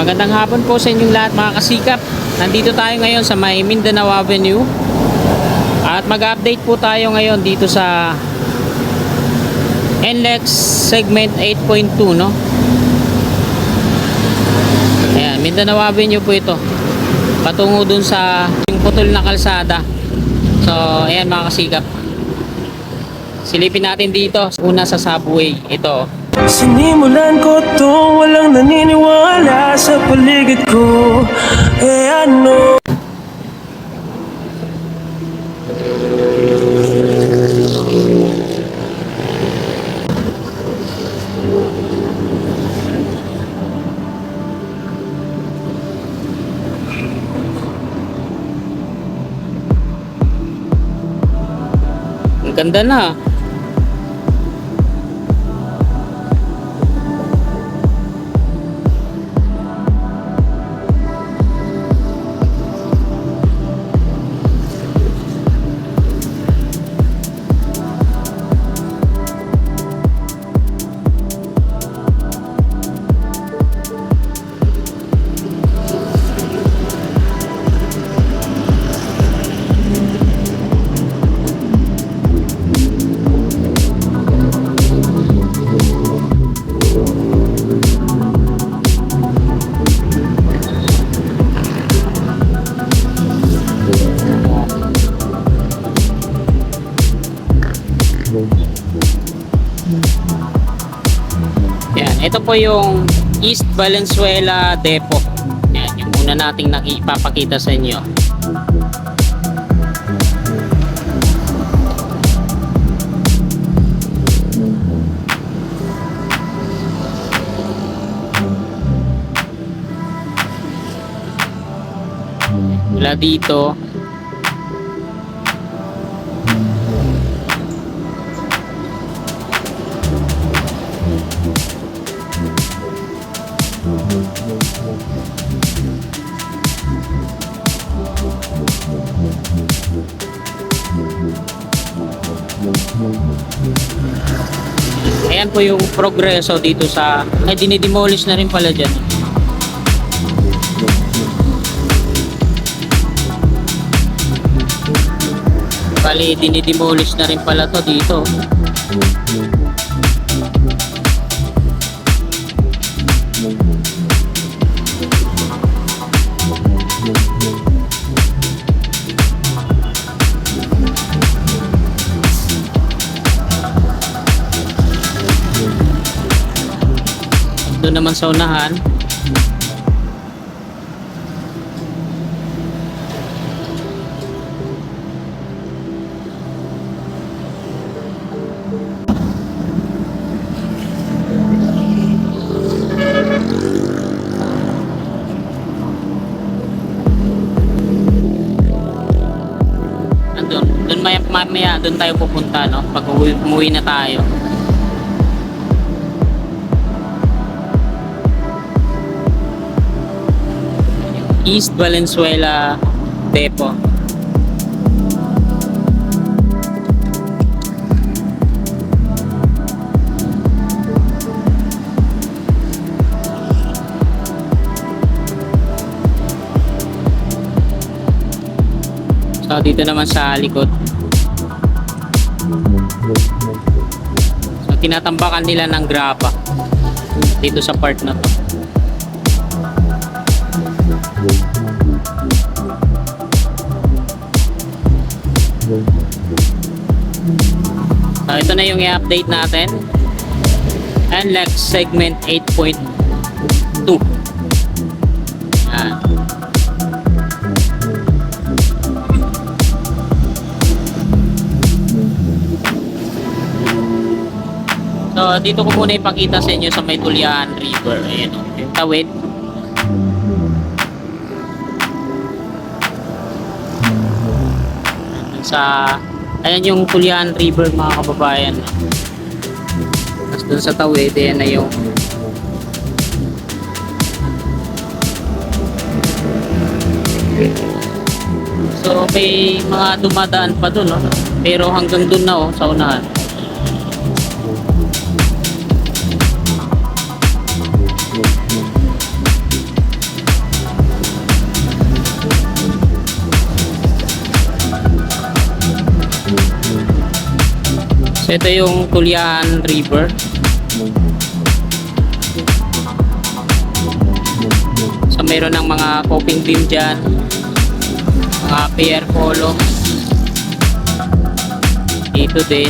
Magandang hapon po sa inyong lahat mga kasikap. Nandito tayo ngayon sa may Mindanao Avenue. At mag-update po tayo ngayon dito sa NLEX segment 8.2, no? Ayan, Mindanao Avenue po ito. Patungo dun sa yung putol na kalsada. So, ayan mga kasikap. Silipin natin dito. Una sa subway. Ito. Sinimulan ko to, walang naniniwala sa paligid ko. Ano? Ang ganda na. Yan, ito po yung East Valenzuela Depot. Yan, yung una nating nakipapakita sa inyo. Mula dito ayan po yung progreso dito sa dinidemolish na rin pala dyan. Bali dinidemolish na rin pala to dito. Doon naman sa unahan doon mamaya doon tayo pupunta, no? Pag umuwi na tayo. East Valenzuela Depot. So dito naman sa likod. So tinatambakan nila ng graba dito sa part na to. So ito na yung i-update natin. NLEX segment 8.2. Yan. So dito ko muna ipakita sa inyo sa may Tulian River. Ayan o, yung tawid. Ayan yung Tulian River mga kababayan. Tapos dun sa tawid, ayan na yung so may mga dumadaan pa dun, no? Pero hanggang dun na sa unahan. So ito yung Tulyan River. So mayroon ng mga coping beam dyan, mga pier polo dito din.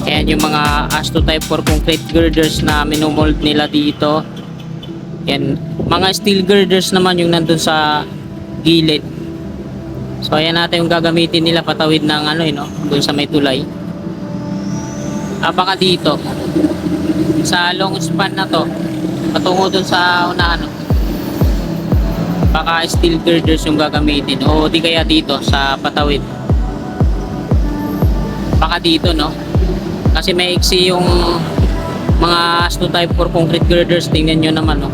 Ayan yung mga Asto type 4 concrete girders na minumold nila dito. Yan, mga steel girders naman yung nandun sa gilid. So ayan natin yung gagamitin nila patawid ng ano no, dun sa may tulay. Baka dito sa long span na to patungo dun sa unahan no, baka steel girders yung gagamitin o di kaya dito sa patawid. Baka dito no, kasi may iksi yung mga Asto type 4 concrete girders. Tingnan nyo naman no,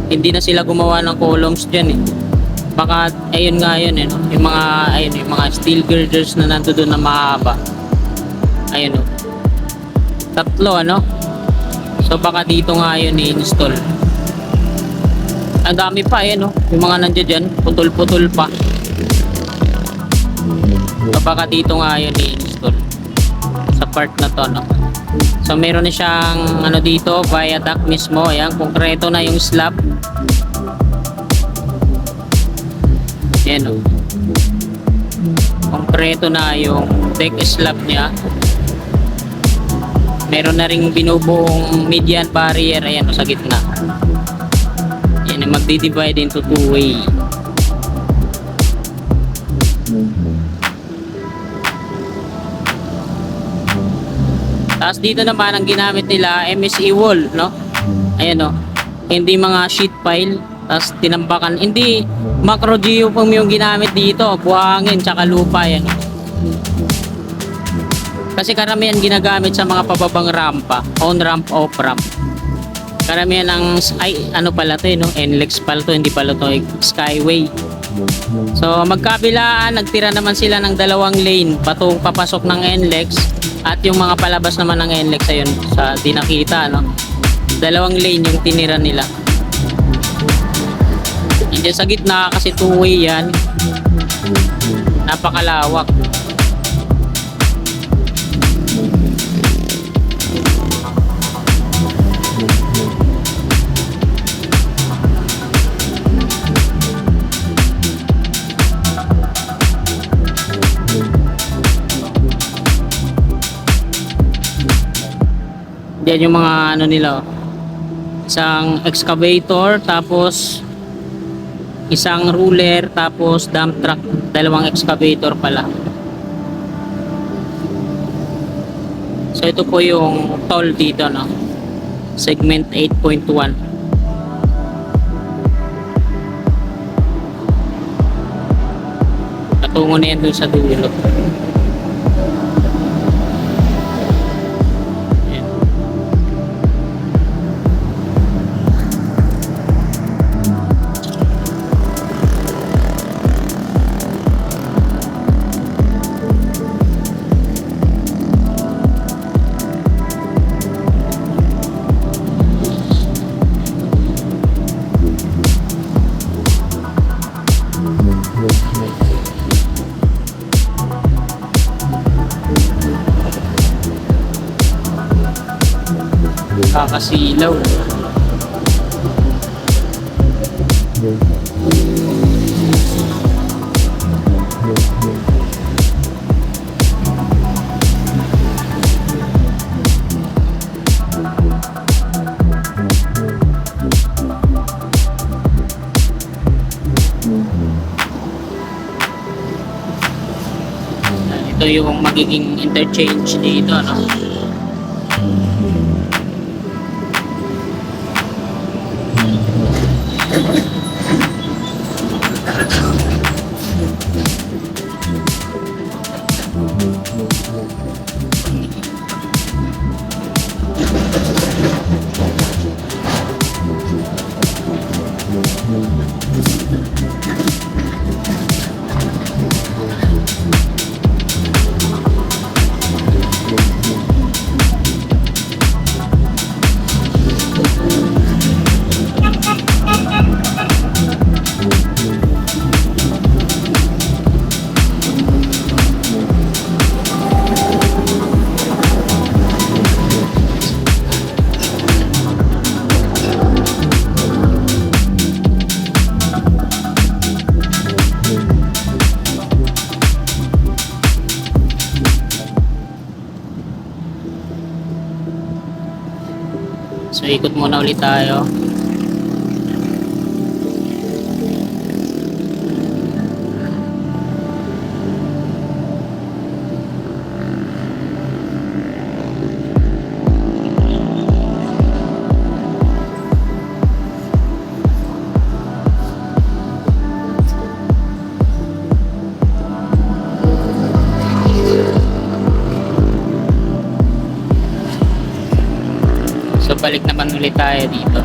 hindi na sila gumawa ng columns dyan eh. Baka ayun nga yun eh, no? Yung mga ayun, yung mga steel girders na nandoon na mahaba. Ayun no, tatlo ano. So baka dito nga yun i-install. Ang dami pa eh no, yung mga nandiyan dyan, putol-putol pa. So baka dito nga yun i-install sa part na to no. So meron na siyang ano dito, viaduct mismo. Ayan, konkreto na yung slab. Ayan o, konkreto na yung deck slab niya. Meron na ring binubuong median barrier. Ayan o, sa gitna. Ayan, magdi-divide into two-way. Tapos dito naman ang ginamit nila MSE wall no. Ayan o, hindi mga sheet pile. Tapos tinambakan, hindi macro geofoam yung ginamit dito, buhangin tsaka lupa yan. Kasi karamihan ginagamit sa mga pababang rampa, on ramp, off ramp. Karamihan ng ay ano pala to no, NLEX pala to, hindi pala to Skyway. So magkabilaan, nagtira naman sila ng dalawang lane papasok ng NLEX at yung mga palabas naman ng NLEX ayun sa di nakita no. Dalawang lane yung tinira nila. Hindi sa gitna kasi two-way yan. Napakalawak. Yan yung mga ano nila. Isang excavator, tapos isang ruler, tapos dump truck. Dalawang excavator pala. So ito po yung toll dito no. Segment 8.1. Patungo na yan dun sa dulo. Kakasilaw. Ito yung magiging interchange dito no. So ikot muna ulit tayo. So balik naman ulit tayo dito.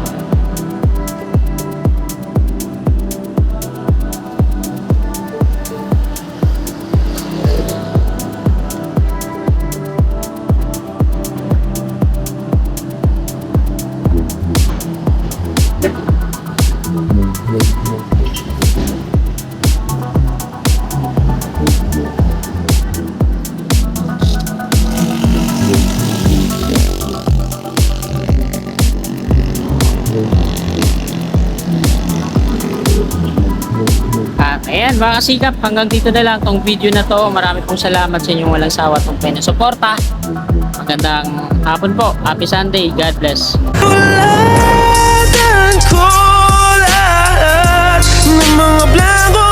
At ayan mga kasikap, hanggang dito na lang tong video na to. Marami pong salamat sa inyong walang sawa tong suporta. Magandang hapon po. Happy Sunday. God bless. Ulatan ko lahat ng mga blanco